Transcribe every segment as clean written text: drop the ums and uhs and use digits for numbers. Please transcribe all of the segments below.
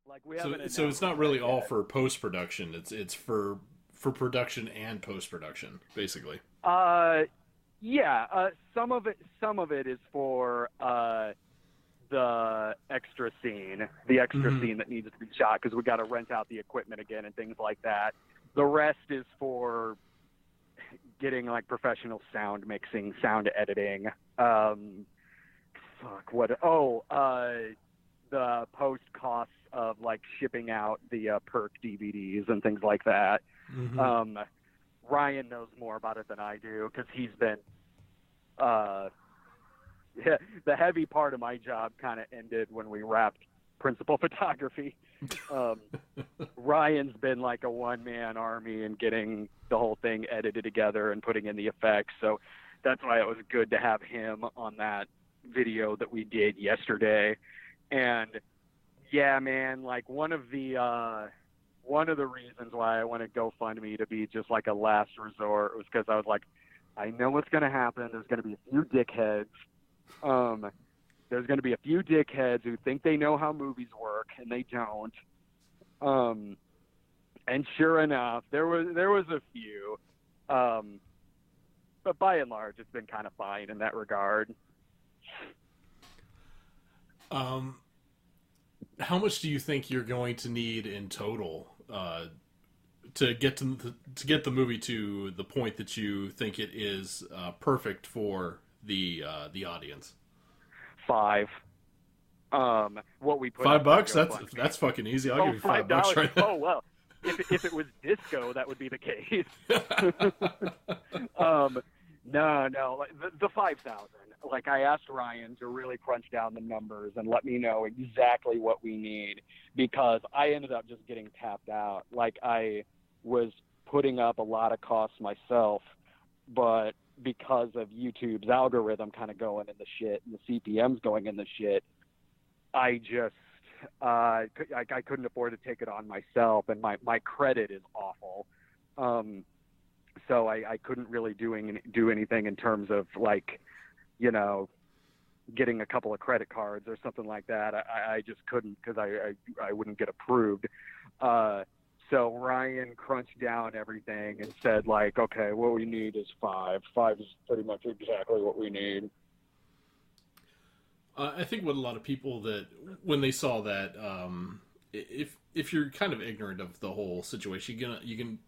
Like we So haven't so it's announced not that really all yet. for post production. It's for production and post production, basically. Uh, yeah, some of it is for the extra Hmm. scene that needs to be shot because we got to rent out the equipment again and things like that. The rest is for getting like professional sound mixing, sound editing. Um, fuck what? The post costs of like shipping out the perk DVDs and things like that. Hmm. Um, Ryan knows more about it than I do because he's been uh, the heavy part of my job kind of ended when we wrapped principal photography. Um, Ryan's been like a one man army and getting the whole thing edited together and putting in the effects. So that's why it was good to have him on that video that we did yesterday. And yeah, man, like one of the reasons why I wanted GoFundMe to be just like a last resort was because I was like, I know what's going to happen. There's going to be a few dickheads. Um, there's going to be a few dickheads who think they know how movies work and they don't. Um, and sure enough, there was a few. Um, but by and large, it's been kind of fine in that regard. Um, how much do you think you're going to need in total to get the movie to the point that you think it is perfect for the audience? Five. What we put up on $5? GoFundMe. That's fucking easy. I'll Oh, give you five $5 dollars. right Oh well. If it was disco, that would be the case. now. um, no, like the 5,000. Like I asked Ryan to really crunch down the numbers and let me know exactly what we need because I ended up just getting tapped out. Like I was putting up a lot of costs myself, but because of YouTube's algorithm kind of going in the shit and the CPMs going in the shit, I just I couldn't afford to take it on myself, and my credit is awful. Um, so I couldn't really do anything in terms of like, you know, getting a couple of credit cards or something like that. I just couldn't because I wouldn't get approved. Uh, so Ryan crunched down everything and said like, okay, what we need is five. Five is pretty much exactly what we need. I think what a lot of people that when they saw that, if you're kind of ignorant of the whole situation, you can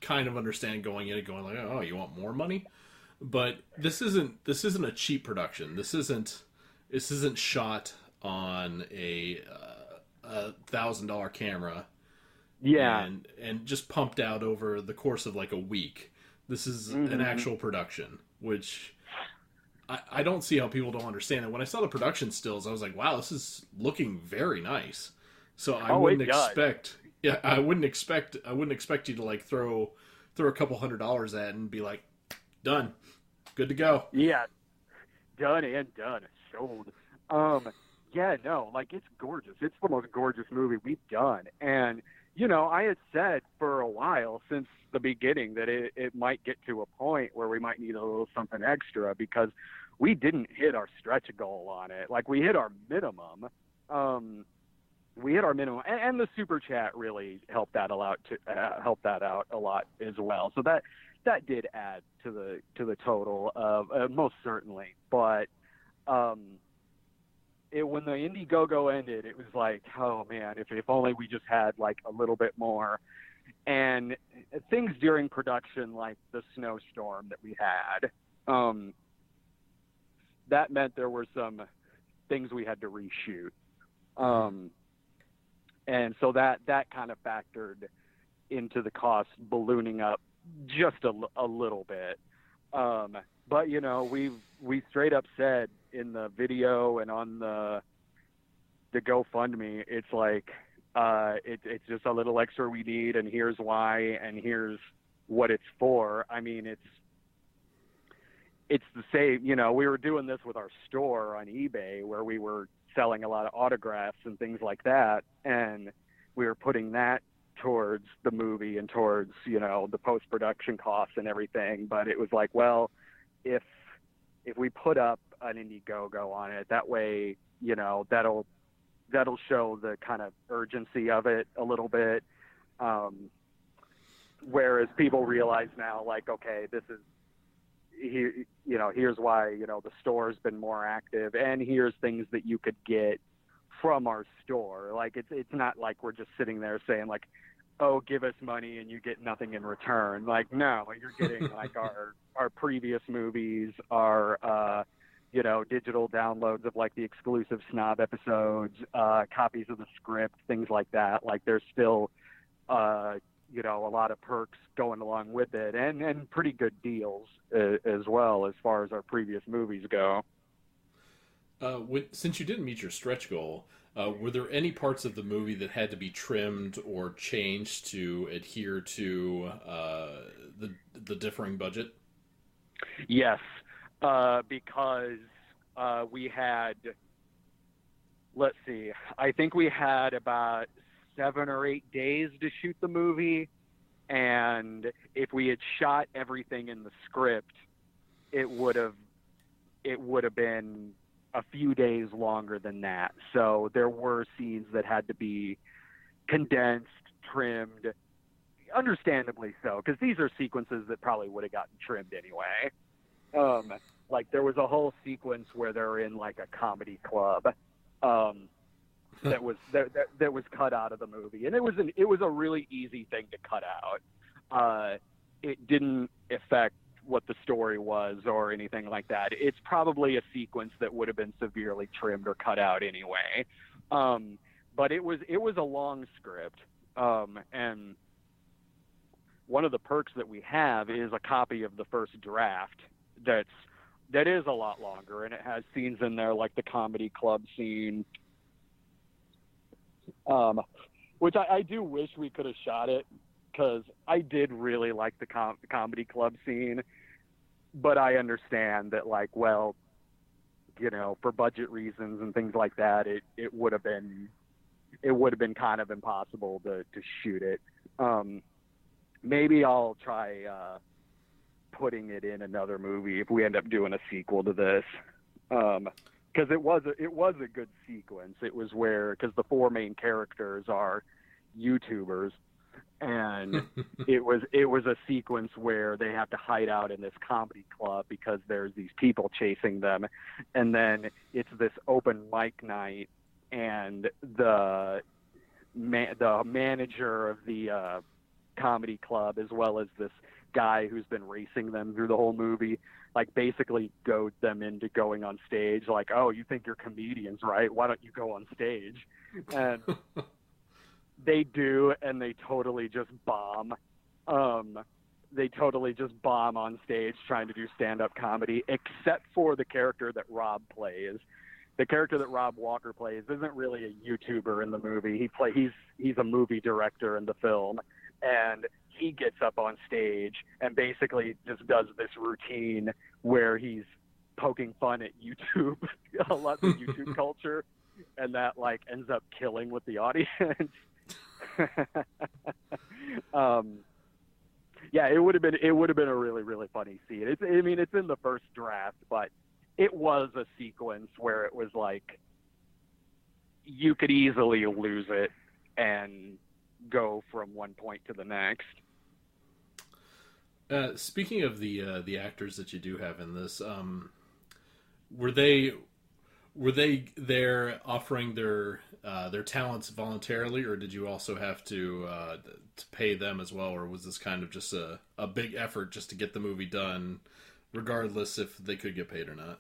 kind of understand going in and going like, oh, you want more money? But this isn't a cheap production. This isn't shot on a $1,000 camera Yeah. and just pumped out over the course of like a week. This is an Hmm. actual production, which I don't see how people don't understand it. When I saw the production stills, I was like, wow, this is looking very nice. So I Oh, wouldn't it does. expect, yeah, I wouldn't expect you to like throw a couple $100 at it and be like, done, good to go. Yeah, done and done. Sold. Um, yeah, no, like it's gorgeous. It's the most gorgeous movie we've done. And, I had said for a while since the beginning that it might get to a point where we might need a little something extra because we didn't hit our stretch goal on it. Like we hit our minimum. Um, we hit our minimum, and the super chat really help that out a lot as well. So that did add to the total of most certainly. But um, when the Indiegogo ended, it was like, oh man, if only we just had like a little bit more. And things during production, like the snowstorm that we had, um, that meant there were some things we had to reshoot. Mm-hmm. Um, and so that kind of factored into the cost ballooning up just a little bit. But we straight up said in the video and on the GoFundMe, it's like it's just a little extra we need, and here's why, and here's what it's for. I mean, it's the same. We were doing this with our store on eBay where we were selling a lot of autographs and things like that, and we were putting that towards the movie and towards the post production costs and everything. But it was like, well, if we put up an Indiegogo on it, that way that'll that'll show the kind of urgency of it a little bit. Whereas people realize now, like, okay, this is, here's why, the store's been more active, and here's things that you could get from our store. Like, it's not like we're just sitting there saying, like, oh, give us money and you get nothing in return. Like, no, you're getting like our previous movies, our digital downloads of like the exclusive Snob episodes, copies of the script, things like that. Like, there's still a lot of perks going along with it, and pretty good deals as well as far as our previous movies go. Since you didn't meet your stretch goal, were there any parts of the movie that had to be trimmed or changed to adhere to the differing budget? Yes, because we had, let's see, I think we had about 7 or 8 days to shoot the movie, and if we had shot everything in the script, it would have been a few days longer than that. So there were scenes that had to be condensed, trimmed, understandably so, because these are sequences that probably would have gotten trimmed anyway. Like, there was a whole sequence where they're in like a comedy club that was cut out of the movie, and it was a really easy thing to cut out. It didn't affect what the story was or anything like that. It's probably a sequence that would have been severely trimmed or cut out anyway. But it was a long script, and one of the perks that we have is a copy of the first draft that is a lot longer, and it has scenes in there like the comedy club scene, which I do wish we could have shot it, because I did really like the comedy club scene, but I understand that, like, well, for budget reasons and things like that, it would have been kind of impossible to shoot it. Maybe I'll try putting it in another movie if we end up doing a sequel to this, because it was a good sequence. It was because the 4 main characters are YouTubers, and it was a sequence where they have to hide out in this comedy club because there's these people chasing them, and then it's this open mic night, and the manager of the comedy club, as well as this guy who's been racing them through the whole movie, like, basically goad them into going on stage. Like, oh, you think you're comedians, right? Why don't you go on stage? And they do, and they totally just bomb. They totally just bomb on stage trying to do stand-up comedy, except for the character that Rob plays. The character that Rob Walker plays isn't really a YouTuber in the movie. He's a movie director in the film, and he gets up on stage and basically just does this routine where he's poking fun at YouTube, a lot of YouTube culture, and that, like, ends up killing with the audience. Yeah, it would have been a really, really funny scene. It's in the first draft, but it was a sequence where it was like you could easily lose it and go from one point to the next. Speaking of the actors that you do have in this, were they there offering their talents voluntarily, or did you also have to pay them as well, or was this kind of just a big effort just to get the movie done, regardless if they could get paid or not?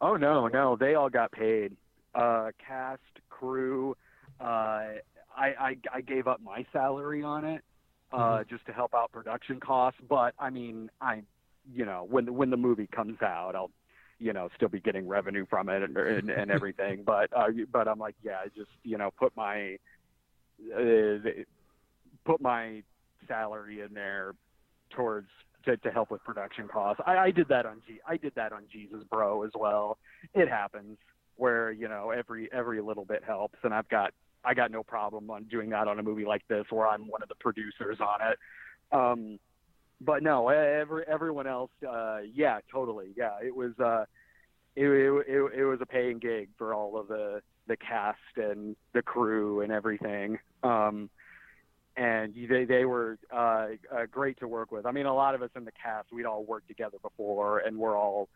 Oh no, they all got paid. Cast, crew. I gave up my salary on it just to help out production costs. But I mean, when the movie comes out, I'll still be getting revenue from it and everything. But I'm like, yeah, just put my salary in there towards to help with production costs. I did that on Jesus Bro as well. It happens where every little bit helps, and I got no problem on doing that on a movie like this where I'm one of the producers on it. But no, everyone else, yeah, totally, yeah. It was a paying paying gig for all of the cast and the crew and everything. And they were great to work with. I mean, a lot of us in the cast, we'd all worked together before, and we're all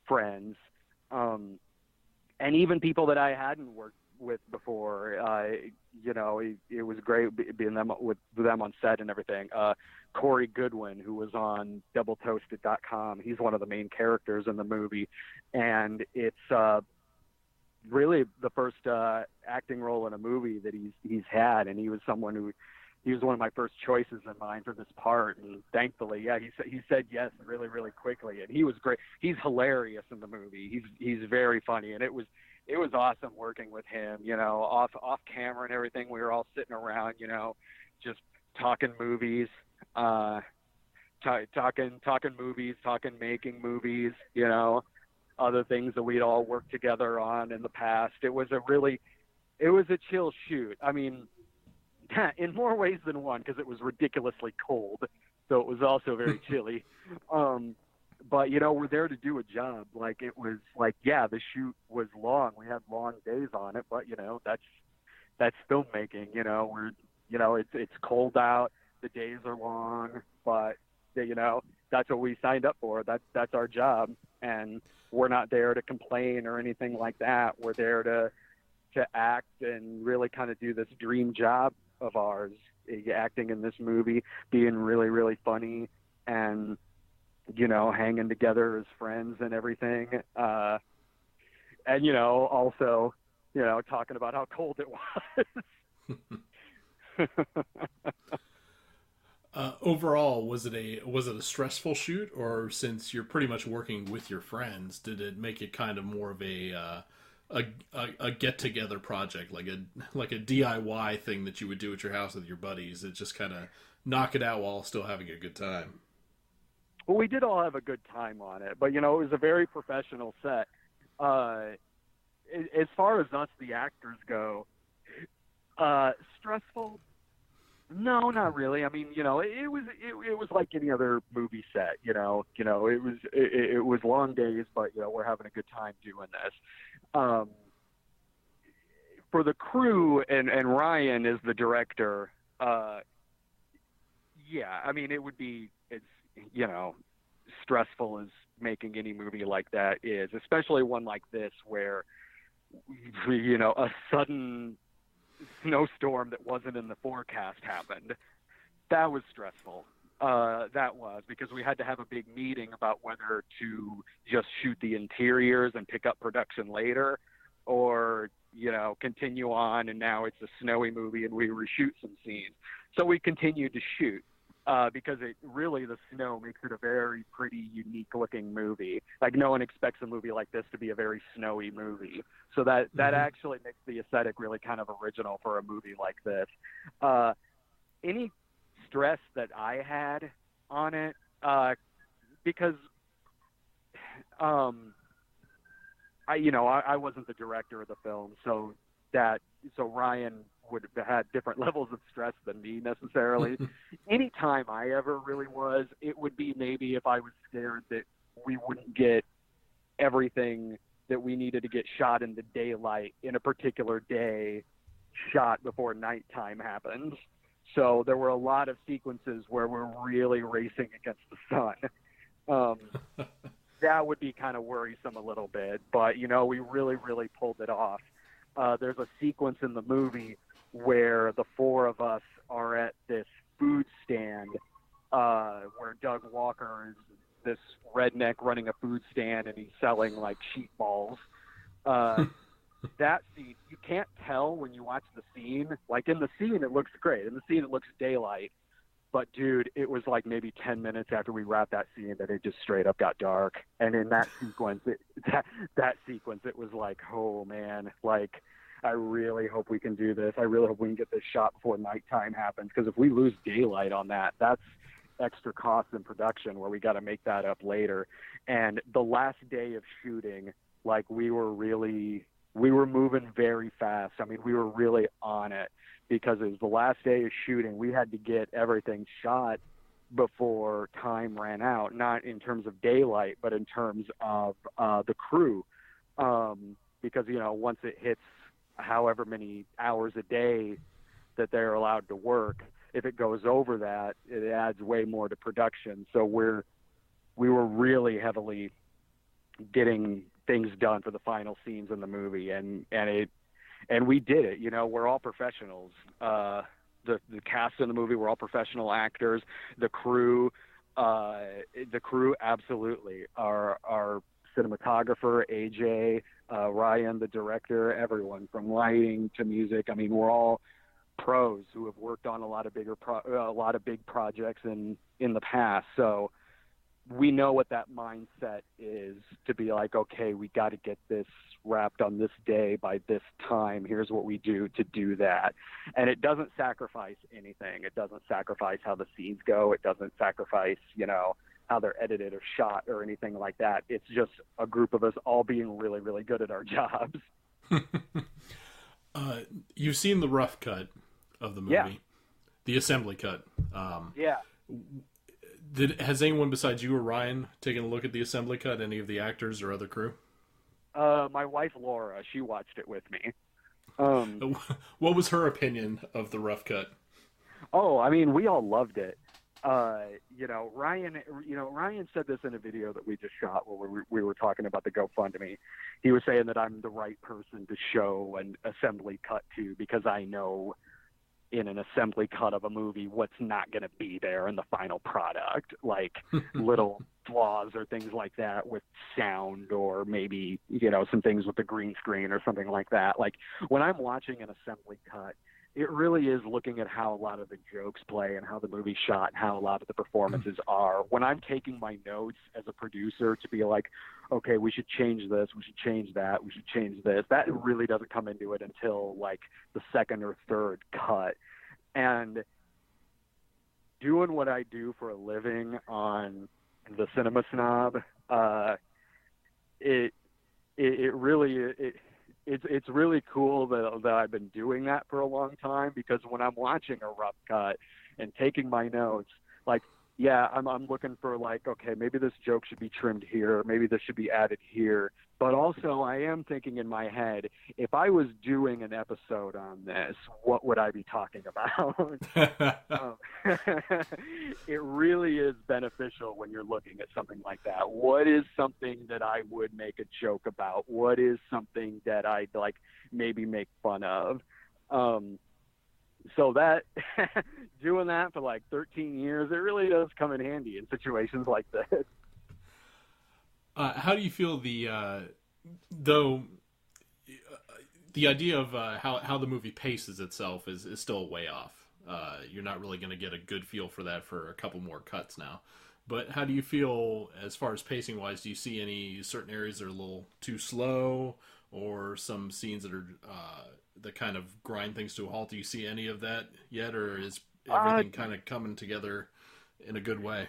friends. And even people that I hadn't worked with before, you know, it was great being with them on set and everything. Corey Goodwin, who was on doubletoasted.com, he's one of the main characters in the movie, and it's really the first acting role in a movie that he's had, and he was one of my first choices in mind for this part, and thankfully, yeah, he said yes really, really quickly, and he was great. He's hilarious in the movie. He's very funny, and it was awesome working with him. You know, off camera and everything. We were all sitting around, you know, just talking movies, talking movies, talking making movies. You know, other things that we'd all worked together on in the past. It was a chill shoot. I mean, in more ways than one, because it was ridiculously cold, so it was also very chilly. But, you know, we're there to do a job. Like, it was like, yeah, the shoot was long. We had long days on it, but, you know, that's filmmaking. You know, it's cold out. The days are long, but, you know, that's what we signed up for. That's our job. And we're not there to complain or anything like that. We're there to act and really kind of do this dream job of ours, acting in this movie, being really, really funny, and, you know, hanging together as friends and everything. And, you know, also, you know, talking about how cold it was. Overall, was it a stressful shoot, or since you're pretty much working with your friends, did it make it kind of more of a get together project, like a DIY thing that you would do at your house with your buddies? It just kind of knock it out while still having a good time. Well, we did all have a good time on it, but, you know, it was a very professional set. As far as us, the actors, go, stressful? No, not really. I mean, you know, it was like any other movie set. You know, it was long days, but, you know, we're having a good time doing this. For the crew, and Ryan is the director. Yeah, I mean, it's, you know, stressful as making any movie like that is, especially one like this where, you know, a sudden snowstorm that wasn't in the forecast happened. That was stressful. That was because we had to have a big meeting about whether to just shoot the interiors and pick up production later, or, you know, continue on, and now it's a snowy movie and we reshoot some scenes. So we continued to shoot. Because the snow makes it a very pretty unique looking movie. Like, no one expects a movie like this to be a very snowy movie. So that actually makes the aesthetic really kind of original for a movie like this. Any stress that I had on it, because I wasn't the director of the film, so Ryan would have had different levels of stress than me necessarily. Anytime I ever really was, it would be maybe if I was scared that we wouldn't get everything that we needed to get shot in the daylight in a particular day shot before nighttime happens. So there were a lot of sequences where we're really racing against the sun. That would be kind of worrisome a little bit, but, you know, we really, really pulled it off. There's a sequence in the movie where the four of us are at this food stand, where Doug Walker is this redneck running a food stand, and he's selling like sheep balls. That scene, you can't tell when you watch the scene. Like, in the scene, it looks great. In the scene, it looks daylight. But, dude, it was like maybe 10 minutes after we wrapped that scene that it just straight up got dark. And in that sequence, it was like, oh, man, like, I really hope we can do this. I really hope we can get this shot before nighttime happens, because if we lose daylight on that, that's extra cost in production where we got to make that up later. And the last day of shooting, like, we were moving very fast. I mean, we were really on it, because it was the last day of shooting. We had to get everything shot before time ran out, not in terms of daylight, but in terms of the crew. because, once it hits however many hours a day that they're allowed to work, if it goes over that, it adds way more to production. So we were really heavily getting things done for the final scenes in the movie, and we did it. We're all professionals. The cast in the movie, we're all professional actors. The crew absolutely. Our cinematographer, AJ, Ryan, the director, everyone from lighting to music. I mean, we're all pros who have worked on a lot of big projects in the past. So we know what that mindset is, to be like, okay, we got to get this wrapped on this day by this time. Here's what we do to do that. And it doesn't sacrifice anything. It doesn't sacrifice how the scenes go. It doesn't sacrifice, how they're edited or shot or anything like that. It's just a group of us all being really, really good at our jobs. You've seen the rough cut of the movie, yeah. The assembly cut. Yeah. Has anyone besides you or Ryan taken a look at the assembly cut? Any of the actors or other crew? My wife Laura, she watched it with me. What was her opinion of the rough cut? Oh, I mean, we all loved it. Ryan said this in a video that we just shot where we were talking about the GoFundMe. He was saying that I'm the right person to show an assembly cut to, because I know in an assembly cut of a movie what's not going to be there in the final product, like little flaws or things like that with sound, or maybe some things with the green screen or something like that. Like, when I'm watching an assembly cut, it really is looking at how a lot of the jokes play and how the movie's shot and how a lot of the performances are. When I'm taking my notes as a producer to be like, okay, we should change this, we should change that, we should change this, that really doesn't come into it until like the second or third cut. And doing what I do for a living on the Cinema Snob, it's really cool that I've been doing that for a long time, because when I'm watching a rough cut and taking my notes, like, yeah, I'm looking for like, okay, maybe this joke should be trimmed here, maybe this should be added here. But also I am thinking in my head, if I was doing an episode on this, what would I be talking about? It really is beneficial when you're looking at something like that. What is something that I would make a joke about? What is something that I'd like maybe make fun of? So that doing that for like 13 years, it really does come in handy in situations like this. How do you feel the idea of how the movie paces itself is still way off? You're not really going to get a good feel for that for a couple more cuts now. But how do you feel as far as pacing wise? Do you see any certain areas that are a little too slow, or some scenes that are that kind of grind things to a halt? Do you see any of that yet, or is everything kind of coming together in a good way?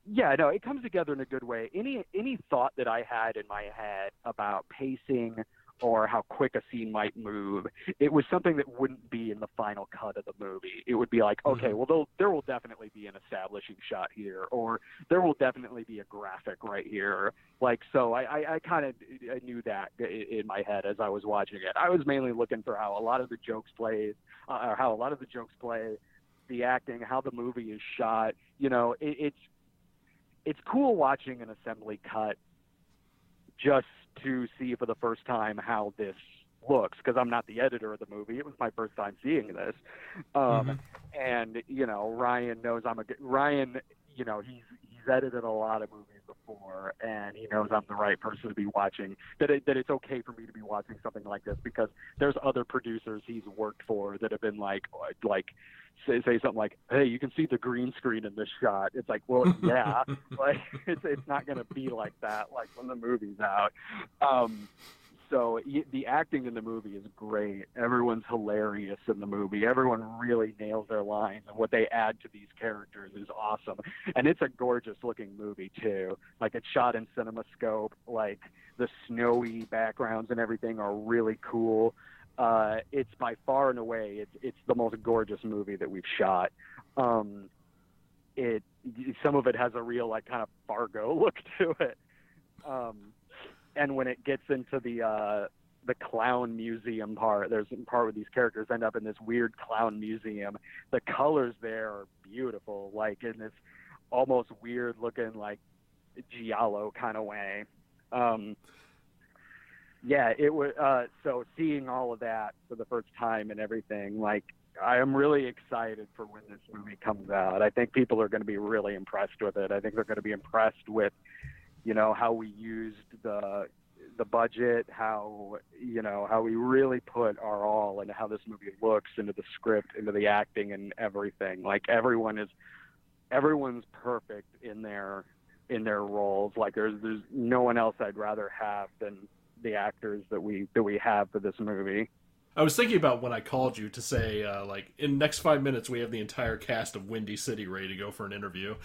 Yeah, no, it comes together in a good way. Any thought that I had in my head about pacing or how quick a scene might move, it was something that wouldn't be in the final cut of the movie. It would be like, okay, well, there will definitely be an establishing shot here, or there will definitely be a graphic right here. Like, so I kind of knew that in my head as I was watching it. I was mainly looking for how a lot of the jokes play, the acting, how the movie is shot. It's cool watching an assembly cut just to see for the first time how this looks, because I'm not the editor of the movie. It was my first time seeing this. And, Ryan knows he's edited a lot of movies before, and he knows I'm the right person to be watching, that it's okay for me to be watching something like this, because there's other producers he's worked for that have been like say something like, hey, you can see the green screen in this shot. It's like, well, yeah, like it's not going to be like that, like when the movie's out. So the acting in the movie is great. Everyone's hilarious in the movie. Everyone really nails their lines, and what they add to these characters is awesome. And it's a gorgeous looking movie too. Like, it's shot in CinemaScope. Like, the snowy backgrounds and everything are really cool. It's by far and away, it's the most gorgeous movie that we've shot. Some of it has a real, like, kind of Fargo look to it. and when it gets into the clown museum part, there's a part where these characters end up in this weird clown museum. The colors there are beautiful, like in this almost weird looking like giallo kind of way. Yeah, it was so seeing all of that for the first time and everything, like I am really excited for when this movie comes out. I think people are going to be really impressed with it. I think they're going to be impressed with, you know, how we used the budget, how, you know, how we really put our all into how this movie looks, into the script, into the acting and everything. Like everyone's perfect in their roles. Like there's no one else I'd rather have than the actors that we have for this movie. I was thinking about when I called you to say, like, in the next 5 minutes, we have the entire cast of Windy City ready to go for an interview.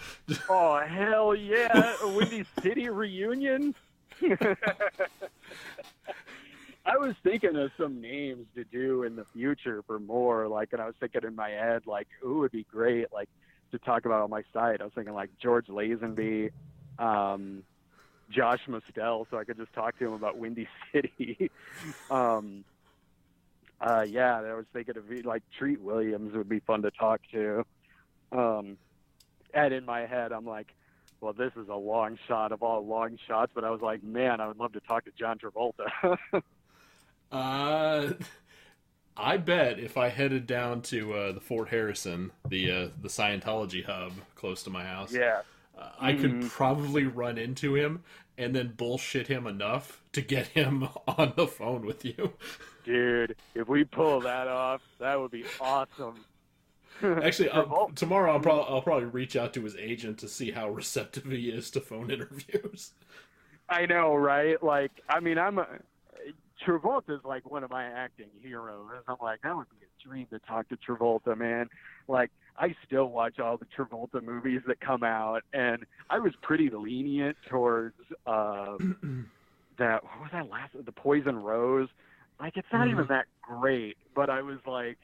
Oh, hell yeah. A Windy City reunion? I was thinking of some names to do in the future for more, like, and I was thinking in my head, like, ooh, it'd be great, like, to talk about on my site. I was thinking, like, George Lazenby, Josh Mostel, so I could just talk to him about Windy City. Yeah, I was thinking of like Treat Williams would be fun to talk to. And in my head, I'm like, well, this is a long shot of all long shots, but I was like, man, I would love to talk to John Travolta. I bet if I headed down to the Fort Harrison, the Scientology hub close to my house, Yeah. I could probably run into him and then bullshit him enough to get him on the phone with you. Dude, if we pull that off, that would be awesome. Actually, tomorrow I'll probably reach out to his agent to see how receptive he is to phone interviews. I know, right? Like, I mean, Travolta's like one of my acting heroes. I'm like, that would be a dream to talk to Travolta, man. Like, I still watch all the Travolta movies that come out, and I was pretty lenient towards what was that last? The Poison Rose. Like, it's not even that great, but I was like,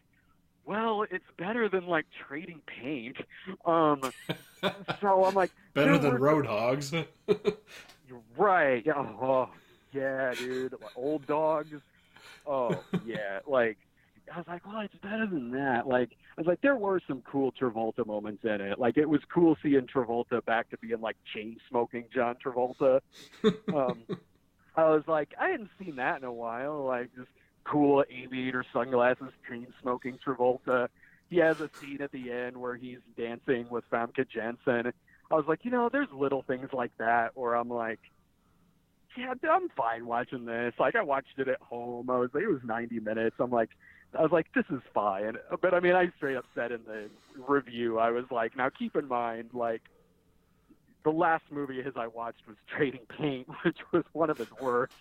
well, it's better than like Trading Paint. So I'm like, better than Roadhogs. You're right. Oh, yeah, dude. Like, Old Dogs. Oh, yeah. Like, I was like, well, it's better than that. Like, I was like, there were some cool Travolta moments in it. Like, it was cool seeing Travolta back to being like chain-smoking John Travolta. I was like, I hadn't seen that in a while. Like, just cool aviator sunglasses, chain-smoking Travolta. He has a scene at the end where he's dancing with Famke Janssen. I was like, you know, there's little things like that where I'm like, yeah, I'm fine watching this. Like, I watched it at home. It was 90 minutes. I was like, this is fine. But I mean, I straight up said in the review, I was like, now keep in mind, like, the last movie of his I watched was Trading Paint, which was one of his worst.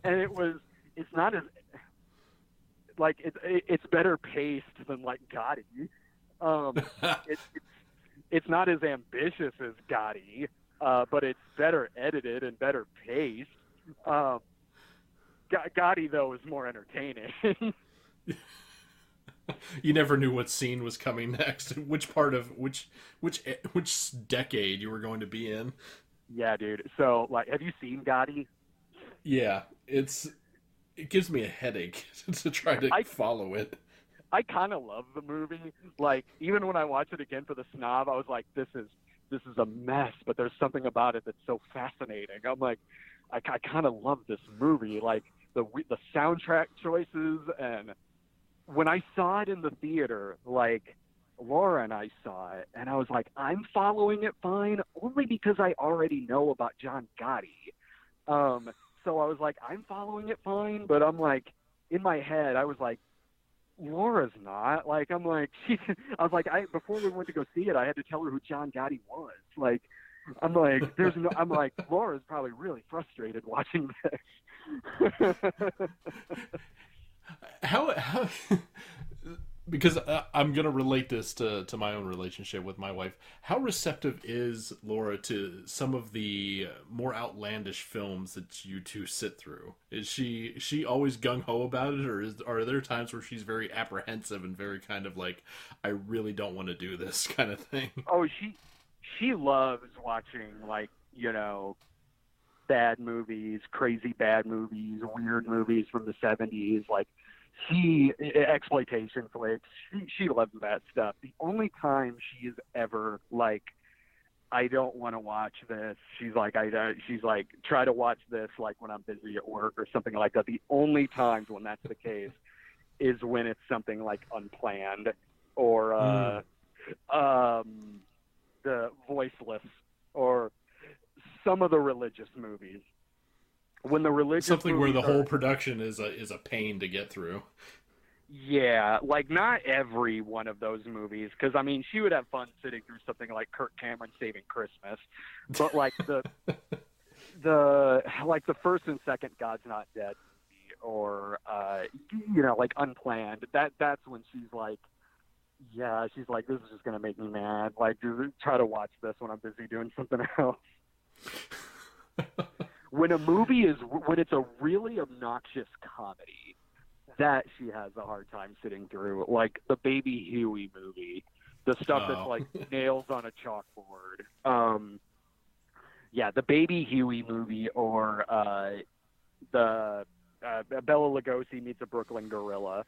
And it's not as, like, it's better paced than, like, Gotti. It's not as ambitious as Gotti, but it's better edited and better paced. Gotti, though, is more entertaining. You never knew what scene was coming next, which part of which decade you were going to be in. Yeah, dude. So, like, have you seen Gotti? Yeah, it gives me a headache to try to follow it. I kind of love the movie. Like, even when I watch it again for the Snob, I was like, this is a mess, but there's something about it that's so fascinating. I'm like, I kind of love this movie. Like, the soundtrack choices, and when I saw it in the theater, like, Laura and I saw it, and I was like, I'm following it fine only because I already know about John Gotti. So I was like, I'm following it fine, but I'm like, in my head, I was like, Laura's not. Like, I'm like, before we went to go see it, I had to tell her who John Gotti was. Like, I'm like, I'm like, Laura's probably really frustrated watching this. How because I'm going to relate this to my own relationship with my wife. How receptive is Laura to some of the more outlandish films that you two sit through? Is she always gung-ho about it, or are there times where she's very apprehensive and very kind of like, I really don't want to do this kind of thing? Oh, she loves watching, like, you know, bad movies, crazy bad movies, weird movies from the 70s, like exploitation flicks. She loves that stuff. The only time she is ever like, I don't want to watch this. She's like, try to watch this like when I'm busy at work or something like that. The only times when that's the case is when it's something like Unplanned or The Voiceless or some of the religious movies. When the religious something where the whole production is a pain to get through. Yeah, like not every one of those movies, because I mean she would have fun sitting through something like Kirk Cameron Saving Christmas, but like the first and second God's Not Dead movie, or like Unplanned. That's when she's like, this is just gonna make me mad. Like, try to watch this when I'm busy doing something else. When it's a really obnoxious comedy, that she has a hard time sitting through, like the Baby Huey movie, the stuff that's like nails on a chalkboard. The Baby Huey movie, or the Bela Lugosi meets a Brooklyn Gorilla.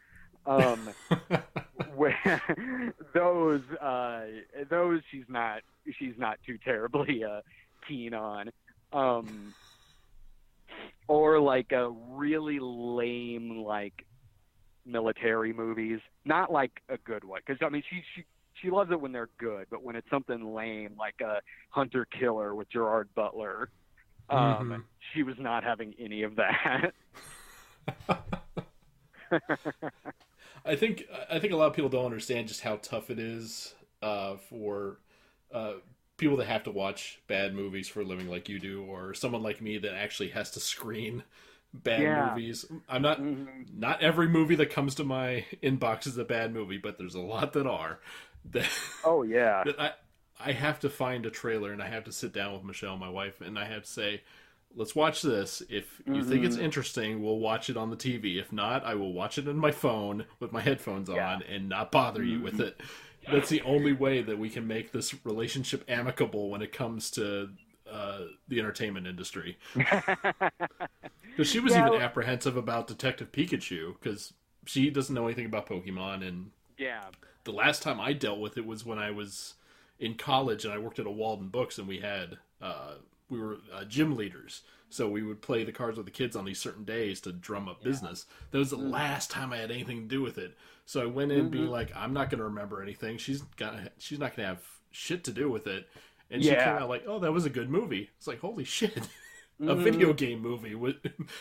Where those she's not too terribly keen on. Or like a really lame like military movies, not like a good one, because I mean she loves it when they're good, but when it's something lame like a Hunter Killer with Gerard Butler, she was not having any of that. I think a lot of people don't understand just how tough it is for people that have to watch bad movies for a living like you do, or someone like me that actually has to screen bad movies. I'm not every movie that comes to my inbox is a bad movie, but there's a lot that are. That I have to find a trailer, and I have to sit down with Michelle, my wife, and I have to say, let's watch this. If you think it's interesting, we'll watch it on the TV. If not, I will watch it on my phone with my headphones on and not bother you with it. That's the only way that we can make this relationship amicable when it comes to the entertainment industry. Because she was even apprehensive about Detective Pikachu, because she doesn't know anything about Pokemon. And the last time I dealt with it was when I was in college and I worked at a Walden Books, and we were gym leaders. So we would play the cards with the kids on these certain days to drum up business. That was the last time I had anything to do with it. So I went in being like, I'm not going to remember anything. She's not going to have shit to do with it. And she came out like, oh, that was a good movie. It's like, holy shit. A video game movie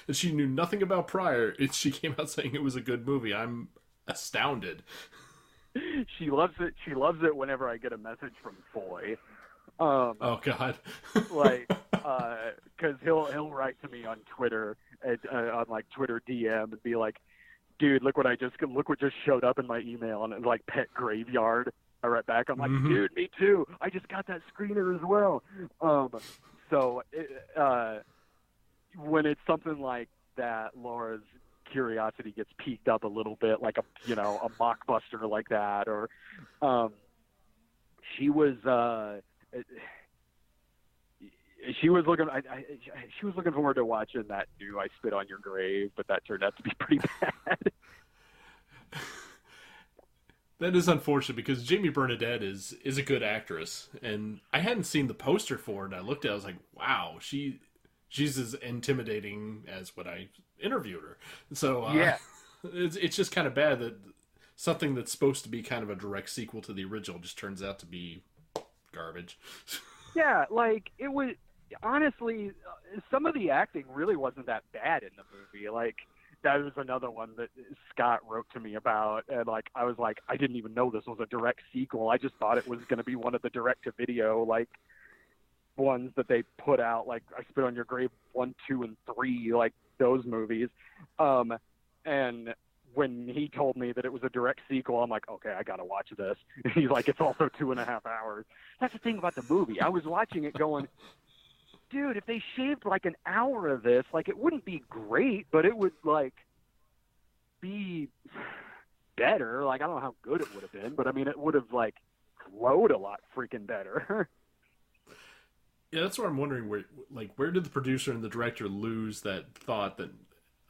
that she knew nothing about prior. She came out saying it was a good movie. I'm astounded. She loves it. She loves it whenever I get a message from Foy. Oh God! Because he'll write to me on Twitter, on like Twitter DM, and be like, "Dude, look what just showed up in my email," and it's like Pet Graveyard. I write back, I'm like, "Dude, me too. I just got that screener as well." When it's something like that, Laura's curiosity gets piqued up a little bit, like a mockbuster like that, or she was looking forward to watching that new I Spit on Your Grave, but that turned out to be pretty bad. That is unfortunate, because Jamie Bernadette is a good actress, and I hadn't seen the poster for it, and I looked at it, I was like, wow, she's as intimidating as when I interviewed her. So it's just kind of bad that something that's supposed to be kind of a direct sequel to the original just turns out to be garbage. Yeah, like, it was, honestly, some of the acting really wasn't that bad in the movie. Like, that was another one that Scott wrote to me about, and like, I was like, I didn't even know this was a direct sequel. I just thought it was going to be one of the direct-to-video, like, ones that they put out, like I Spit on Your Grave 1, 2, and 3, like those movies. And when he told me that it was a direct sequel, I'm like, okay, I gotta watch this. And he's like, it's also 2.5 hours. That's the thing about the movie. I was watching it going, dude, if they shaved like an hour of this, like, it wouldn't be great, but it would like be better. Like, I don't know how good it would have been, but I mean, it would have like flowed a lot freaking better. Yeah, that's what I'm wondering. Where did the producer and the director lose that thought that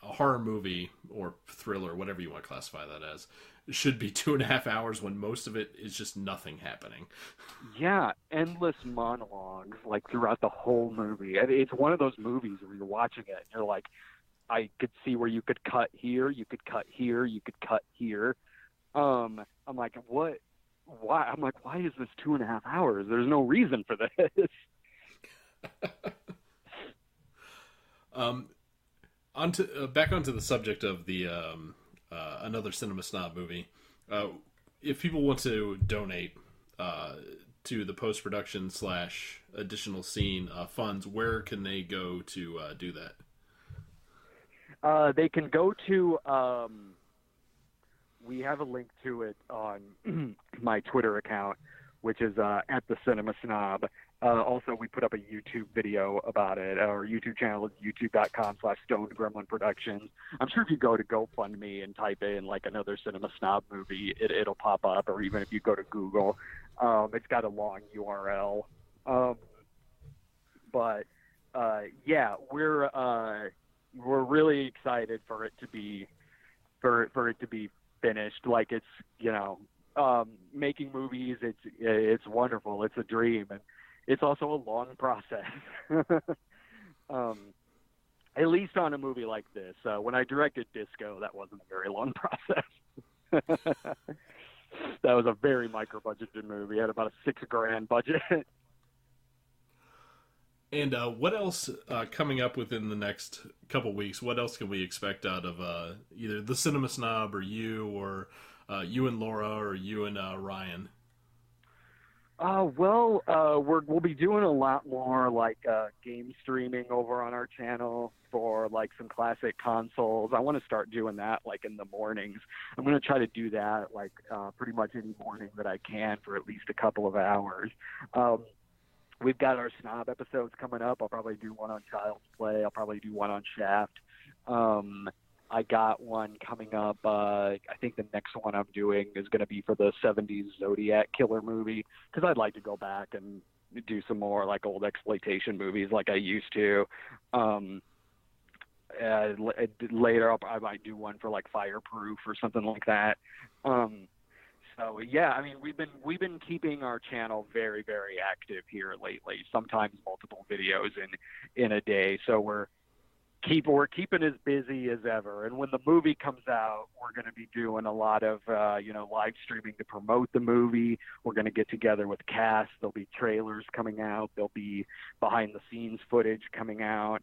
a horror movie or thriller, whatever you want to classify that as, should be 2.5 hours when most of it is just nothing happening? Yeah, endless monologues like throughout the whole movie. It's one of those movies where you're watching it and you're like, I could see where you could cut here, you could cut here, you could cut here. I'm like, what? Why? I'm like, why is this 2.5 hours? There's no reason for this. Um, back onto the subject of the Another Cinema Snob Movie. If people want to donate to the post production / additional scene funds, where can they go to do that? They can go to. We have a link to it on my Twitter account, which is at the Cinema Snob. Also, we put up a YouTube video about it. Our YouTube channel is youtube.com/Stoned Gremlin Productions. I'm sure if you go to GoFundMe and type in like Another Cinema Snob Movie, it'll pop up. Or even if you go to Google, it's got a long URL. But yeah, we're really excited for it to be finished. Like it's making movies. It's wonderful. It's a dream, and it's also a long process. At least on a movie like this. When I directed Disco, that wasn't a very long process. That was a very micro-budgeted movie. It had about a $6,000 budget. And what else coming up within the next couple weeks? What else can we expect out of either the Cinema Snob or you and Laura or you and Ryan? We'll be doing a lot more like game streaming over on our channel for like some classic consoles. I want to start doing that like in the mornings. I'm going to try to do that like pretty much any morning that I can for at least a couple of hours. We've got our Snob episodes coming up. I'll probably do one on Child's Play. I'll probably do one on Shaft. I got one coming up. I think the next one I'm doing is going to be for the 70s Zodiac Killer movie, because I'd like to go back and do some more like old exploitation movies like I used to. Later, I might do one for like Fireproof or something like that. So yeah, I mean, we've been keeping our channel very, very active here lately. Sometimes multiple videos in a day. So we're keeping as busy as ever. And when the movie comes out, we're going to be doing a lot of live streaming to promote the movie. We're going to get together with cast. There'll be trailers coming out. There'll be behind the scenes footage coming out.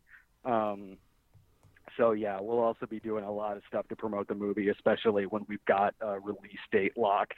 So yeah, we'll also be doing a lot of stuff to promote the movie, especially when we've got a release date locked.